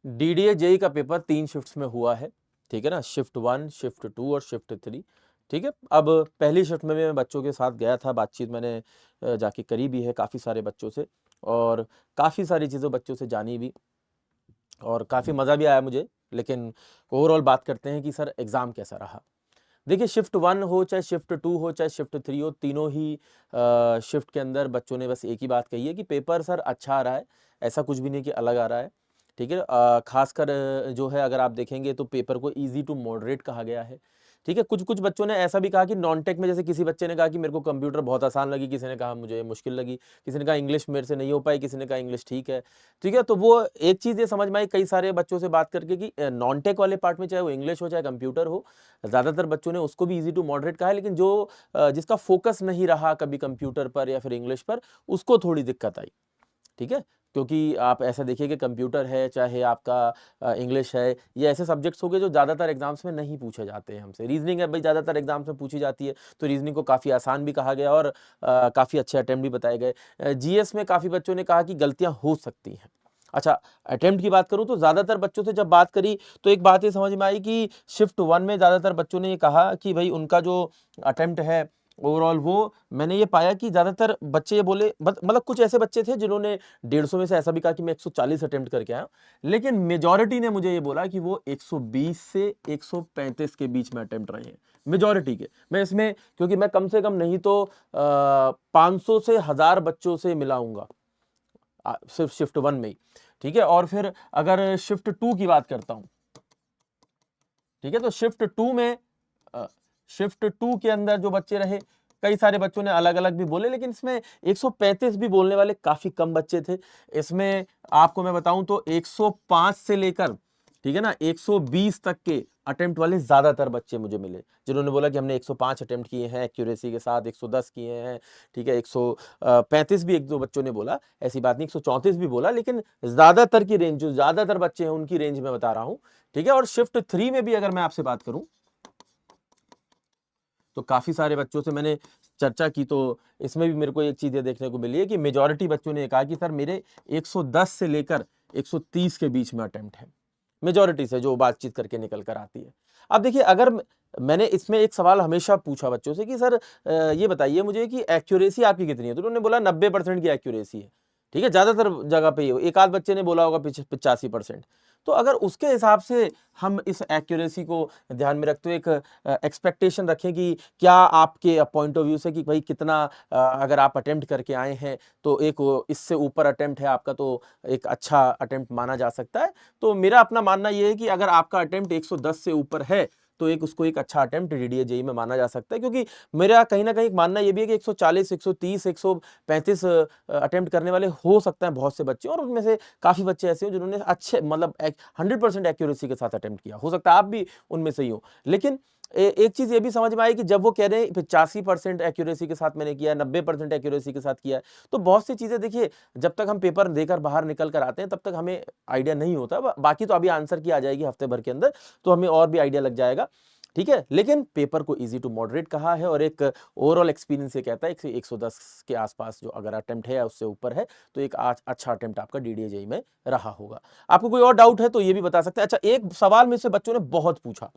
DDA JEE का paper 3 shifts में हुआ है, ठीक है ना? शिफ्ट 1, शिफ्ट 2 और शिफ्ट 3, ठीक है? अब पहली शिफ्ट में मैं बच्चों के साथ गया था, बातचीत मैंने जाके करी भी है काफ़ी सारे बच्चों से और काफ़ी सारी चीज़ें बच्चों से जानी भी और काफ़ी मज़ा भी आया मुझे। लेकिन ओवरऑल बात करते हैं कि सर एग्ज़ाम कैसा रहा? देखिए शिफ्ट 1 हो, चाहे शिफ्ट 2 हो, चाहे शिफ्ट 3 हो, तीनों ही शिफ्ट के अंदर बच्चों ने बस एक ही बात कही है कि पेपर सर अच्छा आ रहा है, ऐसा कुछ भी नहीं कि अलग आ रहा है, ठीक है? ख़ासकर जो है अगर आप देखेंगे तो पेपर को ईज़ी टू मॉडरेट कहा गया है, ठीक है? कुछ-कुछ बच्चों ने ऐसा भी कहा कि नॉन-टेक में जैसे किसी बच्चे ने कहा कि मेरे को कंप्यूटर बहुत आसान लगी, किसी ने कहा मुझे मुश्किल लगी, किसी ने कहा इंग्लिश मेरे से नहीं हो पाई, किसी ने कहा इंग्लिश ठीक है, ठीक है? तो वो एक चीज़ ये समझ में आई कई सारे बच्चों से बात करके कि नॉन-टेक वाले पार्ट में चाहे वो इंग्लिश हो, चाहे कंप्यूटर हो, ज़्यादातर बच्चों ने उसको भी ईज़ी टू मॉडरेट कहा है, लेकिन जो जिसका फ़ोकस नहीं रहा कभी कंप्यूटर पर या फिर इंग्लिश पर, उसको थोड़ी दिक्कत आई, ठीक है? क्योंकि आप ऐसा देखिए कि कंप्यूटर है, चाहे आपका इंग्लिश है, ये ऐसे सब्जेक्ट्स हो गए जो ज़्यादातर एग्ज़ाम्स में नहीं पूछे जाते हैं हमसे। रीज़निंग है भई ज़्यादातर एग्ज़ाम्स में पूछी जाती है, तो रीज़निंग को काफ़ी आसान भी कहा गया और काफ़ी अच्छे अटेम्प्ट भी बताए गए। जीएस में काफ़ी बच्चों ने कहा कि गलतियाँ हो सकती हैं। अच्छा, अटेम्प्ट की बात करूँ तो ज़्यादातर बच्चों से जब बात करी, तो एक बात ये समझ में आई कि शिफ्ट 1 में ज़्यादातर बच्चों ने ये कहा कि भई उनका जो अटेम्प्ट है, ओवरऑल वो मैंने ये पाया कि ज़्यादातर बच्चे ये बोले मतलब कुछ ऐसे बच्चे थे जिन्होंने 150 में से ऐसा भी कहा कि मैं 140 अटेम्प्ट करके आया हूँ। लेकिन मेजॉरिटी ने मुझे ये बोला कि वो 120 से 135 के बीच में अटेम्प्ट रहे हैं, मेजॉरिटी के। मैं इसमें क्योंकि मैं कम से कम नहीं तो 500 से 1000 बच्चों से मिला हूँगा सिर्फ शिफ्ट 1 में ही, ठीक है? और फिर अगर शिफ्ट 2 की बात करता हूँ, ठीक है? तो शिफ्ट 2 में अ, शिफ्ट 2 के अंदर जो बच्चे रहे, कई सारे बच्चों ने अलग-अलग भी बोले, लेकिन इसमें 135 भी बोलने वाले काफ़ी कम बच्चे थे। इसमें आपको मैं बताऊँ तो 105 से लेकर, ठीक है ना, 120 तक के अटेम्प्ट वाले ज़्यादातर बच्चे मुझे मिले, जिन्होंने बोला कि हमने 105 अटेम्प्ट किए हैं एक्यूरेसी के साथ, 110 किए हैं, ठीक है, 135 भी 1-2 बच्चों ने बोला, ऐसी बात नहीं, 134 भी बोला, लेकिन ज़्यादातर की रेंज जो ज़्यादातर बच्चे हैं, उनकी रेंज में बता रहा हूँ, ठीक है? और शिफ्ट 3 में भी अगर मैं आपसे बात करूँ, तो काफ़ी सारे बच्चों से मैंने चर्चा की, तो इसमें भी मेरे को एक चीज़ ये देखने को मिली है कि मेजॉरिटी बच्चों ने ये कहा कि सर मेरे 110 से लेकर 130 के बीच में अटेम्प्ट है। मेजॉरिटी से जो बातचीत करके निकल कर आती है। अब देखिए अगर मैंने इसमें एक सवाल हमेशा पूछा बच्चों से कि सर ये बताइए मुझे कि एक्यूरेसी आपकी कितनी है? तो उन्होंने बोला 90% की एक्यूरेसी है। ठीक है? ज़्यादातर जगह पे ये एक आध बच्चे ने बोला होगा 85%। तो अगर उसके हिसाब से हम इस एक्यूरेसी को ध्यान में रखते हुए एक एक्सपेक्टेशन रखें कि क्या आपके पॉइंट ऑफ व्यू से कि भाई कितना अगर आप अटेम्प्ट करके आए हैं, तो एक इससे ऊपर अटेम्प्ट है आपका, तो एक अच्छा अटेम्प्ट माना जा सकता है। तो मेरा अपना मानना ये है कि अगर आपका अटेम्प्ट 110 से ऊपर है, तो एक उसको एक अच्छा अटेम्प्ट डीडीए जेईई में माना जा सकता है, क्योंकि मेरा कहीं न कहीं मानना ये भी है कि 140, 130, 135 अटेम्प्ट करने वाले हो सकते हैं बहुत से बच्चे, और उनमें से काफ़ी बच्चे ऐसे हैं जिन्होंने अच्छे मतलब 100% एक्यूरेसी के साथ अटेम्प्ट किया। हो सकता है आप भी उनमें से ही हो। लेकिन एक चीज़ ये भी समझ में आई कि जब वो कह रहे हैं 85% एक्यूरेसी के साथ मैंने किया है, 90% एक्यूरेसी के साथ किया है, तो बहुत सी चीज़ें देखिए जब तक हम पेपर देकर बाहर निकल कर आते हैं तब तक हमें आइडिया नहीं होता। बाकी तो अभी आंसर की आ जाएगी हफ्ते भर के अंदर, तो हमें और भी आइडिया लग जाएगा, ठीक है? लेकिन पेपर को ईज़ी टू मॉडरेट कहा है और एक ओवरऑल एक्सपीरियंस ये कहता है कि 110 के आस-पास जो अगर अटेम्प्ट है या उससे ऊपर है, तो एक अच्छा अटेम्प्ट आपका डीडीए जेईई में रहा होगा। आपको कोई और डाउट है तो ये भी बता सकते हैं। अच्छा, एक सवाल मुझसे बच्चों ने बहुत पूछा,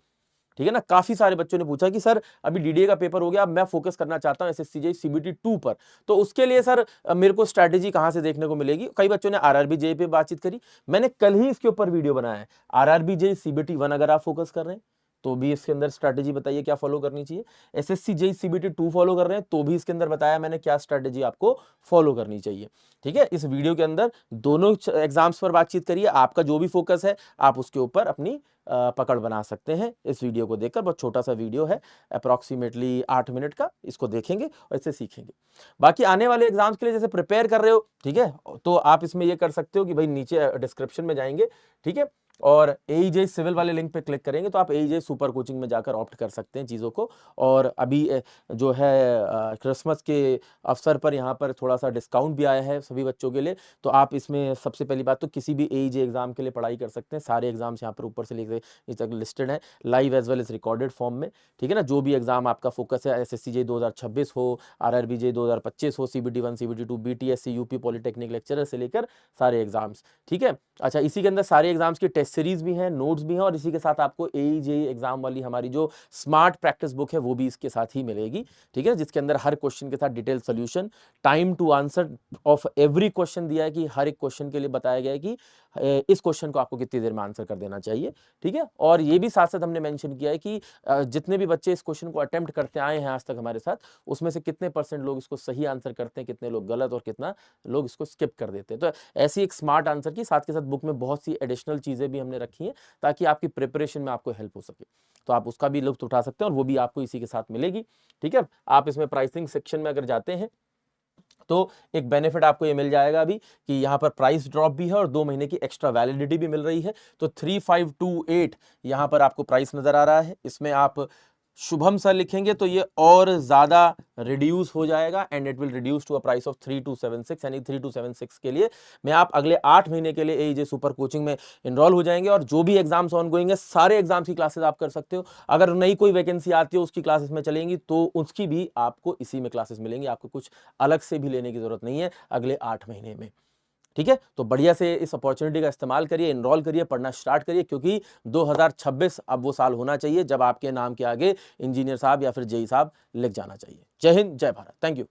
ठीक है ना? काफ़ी सारे बच्चों ने पूछा कि सर अभी डीडीए का पेपर हो गया, अब मैं फ़ोकस करना चाहता हूँ एसएससी जेईई सीबीटी 2 पर, तो उसके लिए सर मेरे को स्ट्रैटेजी कहाँ से देखने को मिलेगी? कई बच्चों ने आरआरबी जेईई पे बातचीत करी। मैंने कल ही इसके ऊपर वीडियो बनाया है। आरआरबी जेईई सीबीटी 1 अगर आप फ़ोकस कर रहे हैं, तो भी इसके अंदर स्ट्रैटेजी बताइए क्या फ़ॉलो करनी चाहिए। एसएससी जेईई सीबीटी 2 फ़ॉलो कर रहे हैं, तो भी इसके अंदर बताया मैंने क्या स्ट्रैटेजी आपको फ़ॉलो करनी चाहिए, ठीक है? इस वीडियो के अंदर दोनों एग्ज़ाम्स पर बातचीत करिए, आपका जो भी फ़ोकस है, आप उसके ऊपर अपनी पकड़ बना सकते हैं इस वीडियो को देखकर। बहुत छोटा-सा वीडियो है, अप्रॉक्सिमेटली 8 मिनट का, इसको देखेंगे और इससे सीखेंगे। बाकी आने वाले एग्ज़ाम्स के लिए जैसे प्रिपेयर कर रहे हो, ठीक है? तो आप इसमें ये कर सकते हो कि भई नीचे डिस्क्रिप्शन में जाएँगे, ठीक है? और एईजे सिविल वाले लिंक पे क्लिक करेंगे तो आप एईजे सुपर कोचिंग में जाकर ऑप्ट कर सकते हैं चीज़ों को। और अभी जो है क्रिसमस के अवसर पर यहाँ पर थोड़ा सा डिस्काउंट भी आया है सभी बच्चों के लिए। तो आप इसमें सबसे पहली बात तो किसी भी एईजे एग्जाम के लिए पढ़ाई कर सकते हैं। सारे एग्जाम्स यहाँ पर ऊपर से लेकर नीचे तक लिस्टेड है, live as well as recorded form में, ठीक है ना। जो भी एग्जाम आपका फोकस है, एसएससी 2026 हो, आरआरबी 2025 हो, CBT 1 CBT 2, BTSC, UP polytechnic lecturer से लेकर सारे एग्जाम्स, ठीक है। अच्छा, इसी के अंदर सारे एग्जाम्स की टेस्ट सीरीज भी हैं, नोट्स भी हैं, और इसी के साथ आपको एईजे एग्जाम वाली हमारी जो स्मार्ट प्रैक्टिस बुक है वो भी इसके साथ ही मिलेगी, ठीक है, जिसके अंदर हर क्वेश्चन के साथ detail solution, time to answer of every question दिया है कि हर एक क्वेश्चन के लिए बताया गया है कि इस क्वेश्चन को आपको कितनी देर में आंसर कर देना चाहिए, ठीक है। और ये भी साथ साथ हमने मेंशन किया है कि जितने भी बच्चे इस क्वेश्चन को अटेम्प्ट करते आए हैं आज तक हमारे साथ, उसमें से कितने परसेंट लोग इसको सही आंसर करते हैं, कितने लोग गलत, और कितना लोग इसको स्किप कर देते हैं। तो ऐसी एक स्मार्ट आंसर की साथ के साथ बुक में बहुत सी एडिशनल चीजें भी हमने रखी हैं ताकि आपकी प्रिपरेशन में आपको हेल्प हो सके। तो आप उसका भी लुत्फ उठा सकते हैं और वो भी आपको इसी के साथ मिलेगी, ठीक है। आप इसमें प्राइसिंग सेक्शन में अगर जाते हैं तो एक बेनिफिट आपको ये मिल जाएगा अभी कि यहाँ पर प्राइस ड्रॉप भी है और 2 महीने की एक्स्ट्रा वैलिडिटी भी मिल रही है। तो 3528 यहाँ पर आपको प्राइस नजर आ रहा है। इसमें आप शुभम सर लिखेंगे तो ये और ज्यादा रिड्यूस हो जाएगा and it will reduce to a price of 3276, यानी 3276 के लिए मैं आप अगले 8 महीने के लिए एईजे सुपर कोचिंग में इनरोल हो जाएंगे। और जो भी एग्जाम्स ऑनगोइंग है, सारे एग्जाम्स की क्लासेस आप कर सकते हो। अगर नई कोई वैकेंसी आती है उसकी क्लासेस में चलेंगी तो उसकी भी आपको इसी में क्लासेस मिलेंगी, आपको कुछ अलग से भी लेने की जरूरत नहीं है अगले 8 महीने में, ठीक है। तो बढ़िया से इस अपॉर्चुनिटी का इस्तेमाल करिए, इनरोल करिए, पढ़ना स्टार्ट करिए, क्योंकि 2026 अब वो साल होना चाहिए जब आपके नाम के आगे इंजीनियर साहब या फिर जेई साहब लिख जाना चाहिए। जय हिंद, जय भारत, थैंक यू।